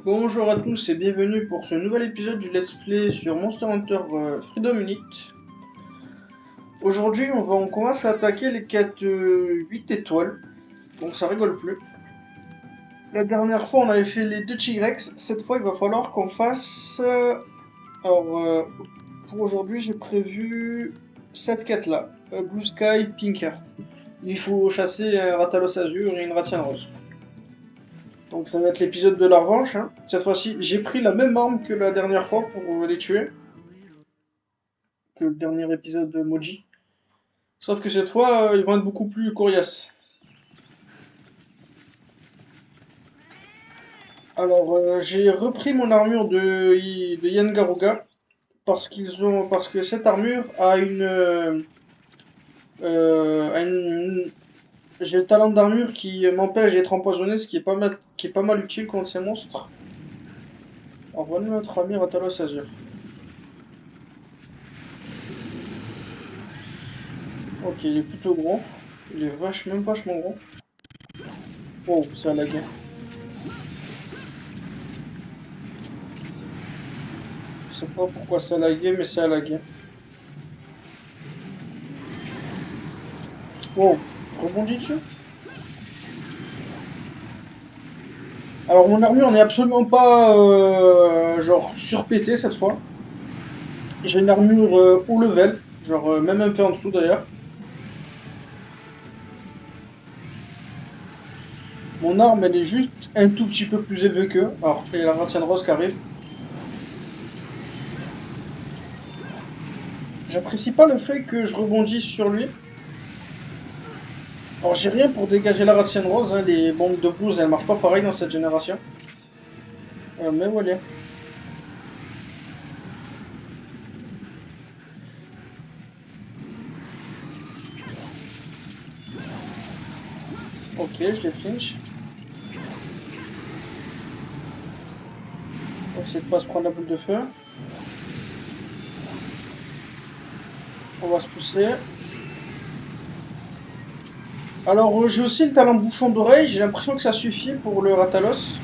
Bonjour à tous et bienvenue pour ce nouvel épisode du Let's Play sur Monster Hunter Freedom Unit. Aujourd'hui on commence à attaquer les quêtes 8 étoiles, donc ça rigole plus. La dernière fois on avait fait les 2 T-Rex, cette fois il va falloir qu'on fasse... pour aujourd'hui j'ai prévu cette quête là, Blue Sky Pinker. Il faut chasser un Ratalos Azur et une Ratian Rose. Donc ça va être l'épisode de la revanche. Hein. Cette fois-ci, j'ai pris la même arme que la dernière fois pour les tuer. Que le dernier épisode de Moji. Sauf que cette fois, ils vont être beaucoup plus coriaces. Alors, j'ai repris mon armure de Yangaruga. Parce que cette armure a j'ai le talent d'armure qui m'empêche d'être empoisonné, ce qui est pas mal utile contre ces monstres. Alors voilà notre ami Ratalos Azur. Ok, il est plutôt gros. Il est même vachement gros. Oh, ça a lagué. Je sais pas pourquoi ça a lagué, mais ça a lagué. Oh, je rebondis dessus. Alors mon armure n'est absolument pas genre surpétée cette fois. J'ai une armure haut level, genre même un peu en dessous d'ailleurs. Mon arme elle est juste un tout petit peu plus élevée qu'eux. Alors il y a la Ratian Rose qui arrive. J'apprécie pas le fait que je rebondisse sur lui. Alors j'ai rien pour dégager la Ratian Rose, hein. Les bombes de blues elles marchent pas pareil dans cette génération. Mais voilà. Ok, je les flinch. On va essayer de pas se prendre la boule de feu. On va se pousser. Alors j'ai aussi le talent bouchon d'oreille, j'ai l'impression que ça suffit pour le Ratalos.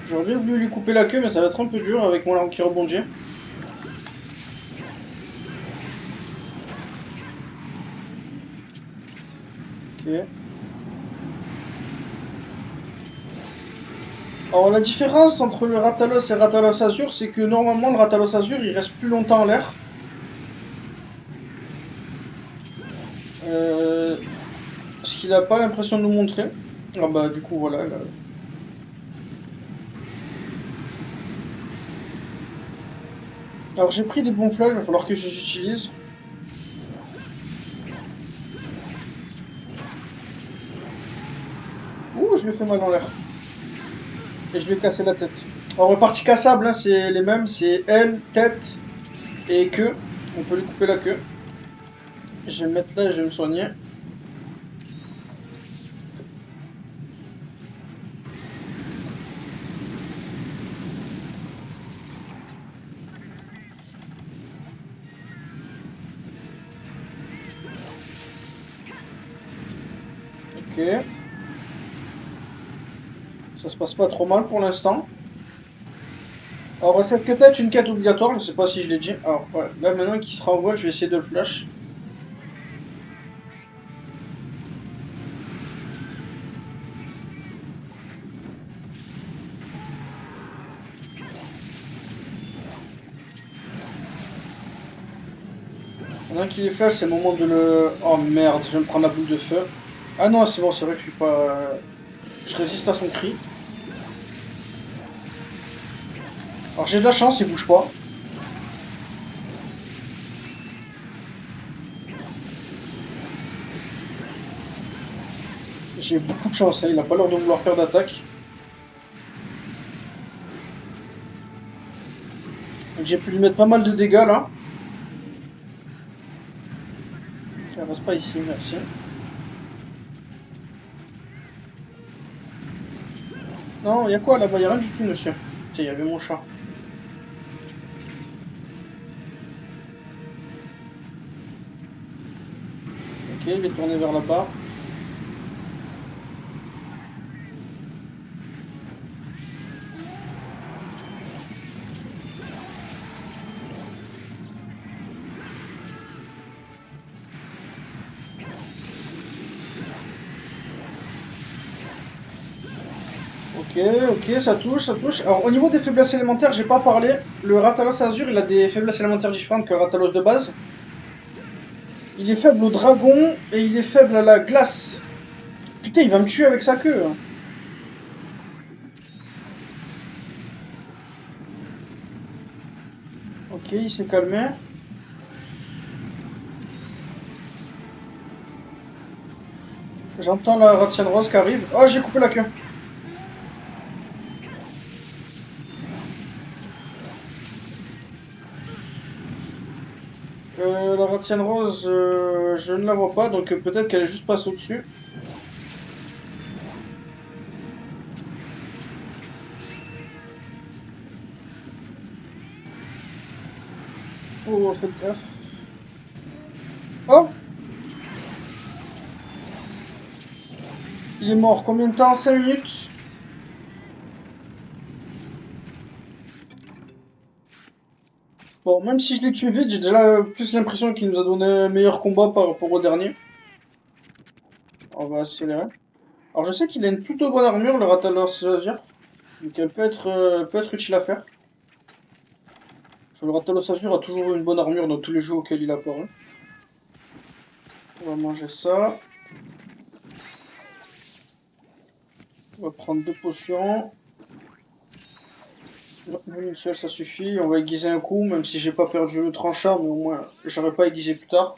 J'aurais bien voulu lui couper la queue, mais ça va être un peu dur avec mon arme qui rebondit. Ok. Alors la différence entre le Ratalos et le Ratalos Azur, c'est que normalement le Ratalos Azur il reste plus longtemps en l'air. Euh, Ce qu'il n'a pas l'impression de nous montrer. Ah bah du coup voilà. Là. Alors j'ai pris des bons flashs, il va falloir que je les utilise. Ouh, je lui ai fait mal en l'air. Et je lui ai cassé la tête. Alors partie cassable, hein, c'est les mêmes, c'est aile, tête et queue. On peut lui couper la queue. Je vais me mettre là et je vais me soigner. Ok. Ça se passe pas trop mal pour l'instant. Alors cette quête là est une quête obligatoire, je sais pas si je l'ai dit. Alors ouais, là maintenant qu'il sera en voile, je vais essayer de le flash. Maintenant qu'il est flash, c'est le moment de le... Oh merde, je vais me prendre la boule de feu. Ah non, c'est bon, c'est vrai que je suis pas... Je résiste à son cri. Alors j'ai de la chance, il bouge pas. J'ai beaucoup de chance, hein, il a pas l'air de vouloir faire d'attaque. Donc j'ai pu lui mettre pas mal de dégâts là. Ça reste pas ici, merci. Non, y a quoi là-bas? Y a rien du tout, monsieur. Tiens, y avait mon chat. Ok, il est tourné vers là-bas. Ok, ok, ça touche, ça touche. Alors, au niveau des faiblesses élémentaires, j'ai pas parlé. Le Ratalos Azur, il a des faiblesses élémentaires différentes que le Ratalos de base. Il est faible au dragon et il est faible à la glace. Putain, il va me tuer avec sa queue, hein. Ok, il s'est calmé. J'entends la Ratienne Rose qui arrive. Oh, j'ai coupé la queue. La Ratienne Rose, je ne la vois pas, donc peut-être qu'elle est juste passée au-dessus. Oh, faites gaffe. Oh, il est mort. Combien de temps? 5 minutes? Bon, même si je l'ai tué vite, j'ai déjà plus l'impression qu'il nous a donné un meilleur combat par rapport au dernier. On va accélérer. Alors je sais qu'il a une plutôt bonne armure, le Ratalos Azur. Donc elle peut être utile à faire. Parce que le Ratalos Azur a toujours eu une bonne armure dans tous les jeux auxquels il a apparu. On va manger ça. On va prendre 2 potions. Non, même une seule, ça suffit. On va aiguiser un coup, même si j'ai pas perdu le tranchant, mais au moins j'aurais pas aiguisé plus tard.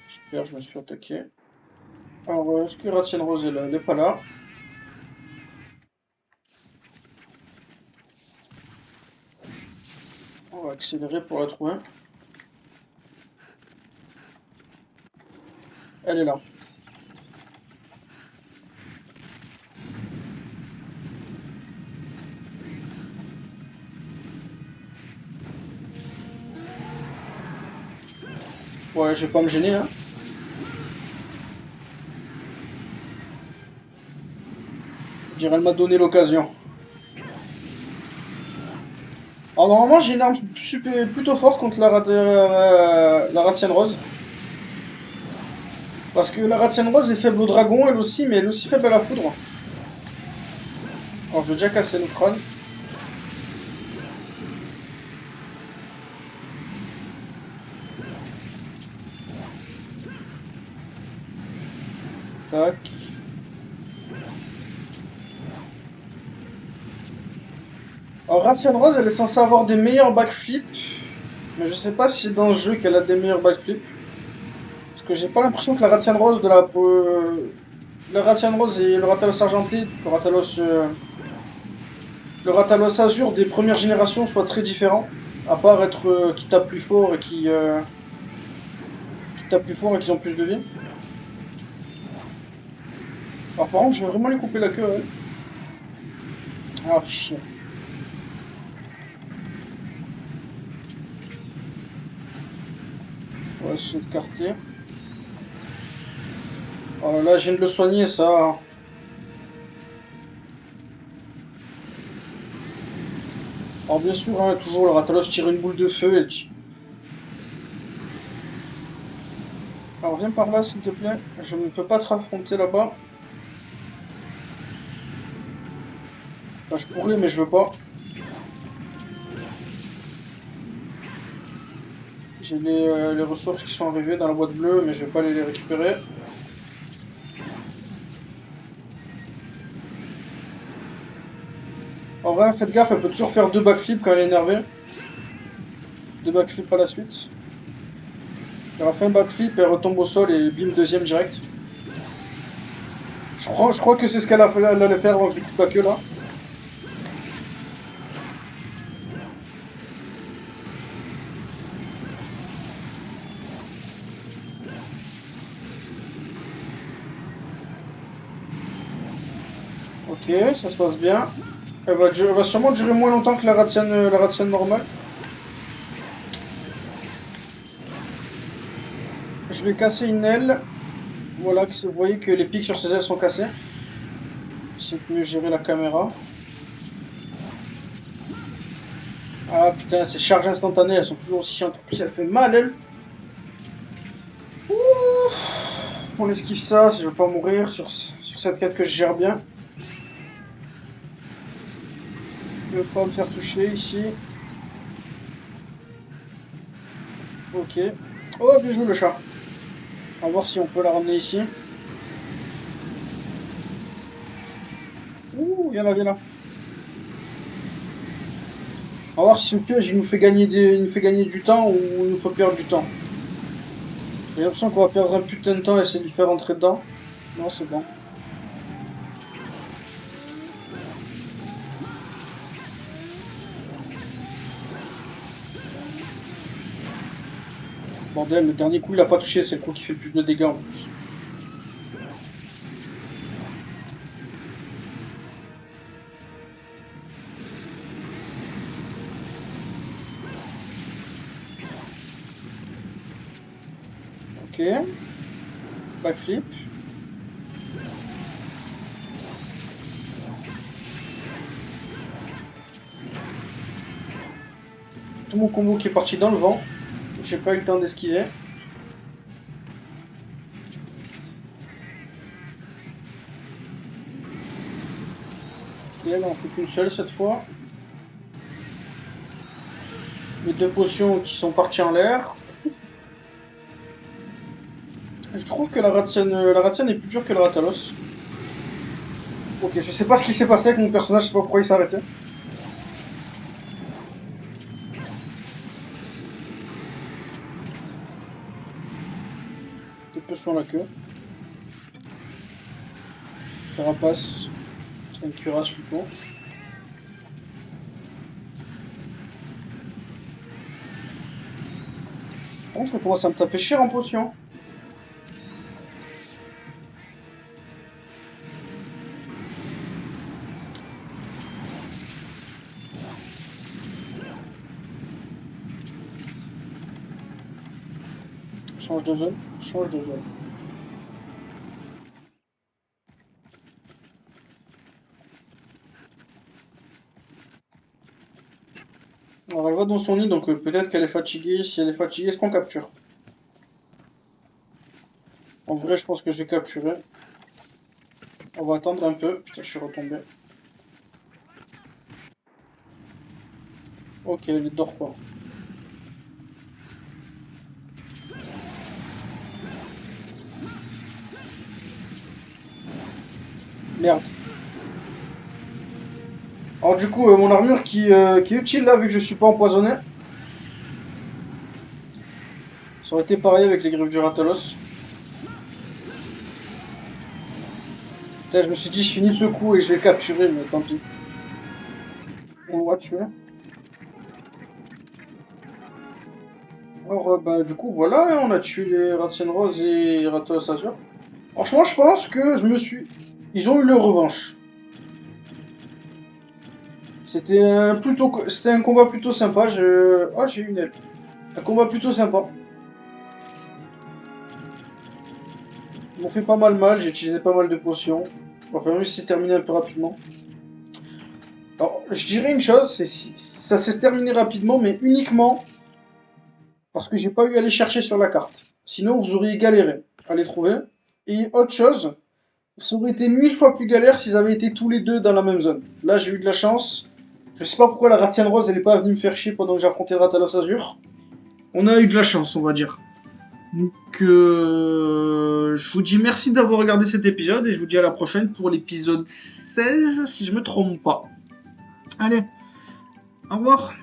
Super, je me suis attaqué. Alors, est-ce que Ratienne Rose est là? Elle est pas là. On va accélérer pour la trouver. Elle est là. Ouais, je vais pas me gêner, hein. Je dirais, elle m'a donné l'occasion. Alors, normalement, j'ai une arme plutôt forte contre la Ratienne Rose. Parce que la Ratienne Rose est faible au dragon, elle aussi, mais elle est aussi faible à la foudre. Alors, je vais déjà casser le crâne. Tac. Alors, Ratienne Rose, elle est censée avoir des meilleurs backflips. Mais je sais pas si c'est dans ce jeu qu'elle a des meilleurs backflips. Parce que j'ai pas l'impression que la Ratienne Rose de la Ratienne Rose et le Ratalos Argenté, le Ratalos Azur des premières générations soient très différents. À part être qui tape plus fort et qui tape plus fort et qui ont plus de vie. Alors par contre, je vais vraiment lui couper la queue, elle. Ah, chien. On va essayer de carter. Oh là, je viens de le soigner, ça. Alors bien sûr, hein, toujours le Ratalos tire une boule de feu. Alors viens par là, s'il te plaît. Je ne peux pas te affronter là-bas. Enfin, je pourrais, mais je veux pas. J'ai les ressources qui sont arrivées dans la boîte bleue, mais je vais pas aller les récupérer. En vrai, faites gaffe, elle peut toujours faire 2 backflips quand elle est énervée. 2 backflips à la suite. Elle a fait un backflip, elle retombe au sol et bim, deuxième direct. Je crois que c'est ce qu'elle allait faire avant que je lui coupe la queue là. Ok, ça se passe bien. Elle va sûrement durer moins longtemps que la Ratienne normale. Je vais casser une aile. Voilà, vous voyez que les pics sur ses ailes sont cassés. C'est mieux gérer la caméra. Ah putain, ces charges instantanées, elles sont toujours aussi chiantes. En plus, elle fait mal, elle. Ouh, on esquive ça si je veux pas mourir sur cette quête que je gère bien. Je veux pas me faire toucher ici. Ok. Oh, bien joué le chat. On va voir si on peut la ramener ici. Ouh, viens là, viens là. On va voir si ce piège il nous fait gagner il nous fait gagner du temps ou il nous faut perdre du temps. J'ai l'impression qu'on va perdre un putain de temps et essayer de lui faire rentrer dedans. Non, c'est bon. Bordel, le dernier coup il a pas touché, c'est le coup qui fait le plus de dégâts en plus. Ok. Backflip. Tout mon combo qui est parti dans le vent. J'ai pas eu le temps d'esquiver. Et là, on fait qu'une seule cette fois. Les deux potions qui sont parties en l'air. Je trouve que la Ratienne est plus dure que le Ratalos. Ok, je sais pas ce qui s'est passé avec mon personnage, je sais pas pourquoi il s'est arrêté. Deux potions à la queue. Carapace. C'est une cuirasse plutôt. Par contre, ça commence à me taper cher en potion. Change de zone. Change de zone. Alors elle va dans son nid, donc peut-être qu'elle est fatiguée. Si elle est fatiguée, est-ce qu'on capture? En vrai, je pense que je vais capturer. On va attendre un peu. Putain, je suis retombé. Ok, elle ne dort pas. Merde. Alors du coup, mon armure qui est utile là, vu que je suis pas empoisonné. Ça aurait été pareil avec les griffes du Ratalos. Putain, je me suis dit, je finis ce coup et je vais le capturer, mais tant pis. On va tuer. Alors, bah, du coup, voilà, hein, on a tué les Ratienne Rose et Ratalos Azur. Franchement, je pense que je me suis... Ils ont eu leur revanche. C'était un combat plutôt sympa. Oh, j'ai une aile. Un combat plutôt sympa. Ils m'ont fait pas mal, j'ai utilisé pas mal de potions. Enfin, même si c'est terminé un peu rapidement. Alors, je dirais une chose, ça s'est terminé rapidement, mais uniquement parce que j'ai pas eu à les chercher sur la carte. Sinon, vous auriez galéré à les trouver. Et autre chose, ça aurait été 1000 fois plus galère s'ils avaient été tous les deux dans la même zone. Là, j'ai eu de la chance. Je sais pas pourquoi la Ratienne Rose, elle est pas venue me faire chier pendant que j'affrontais le Ratalos Azur. On a eu de la chance, on va dire. Donc, je vous dis merci d'avoir regardé cet épisode et je vous dis à la prochaine pour l'épisode 16, si je me trompe pas. Allez, au revoir.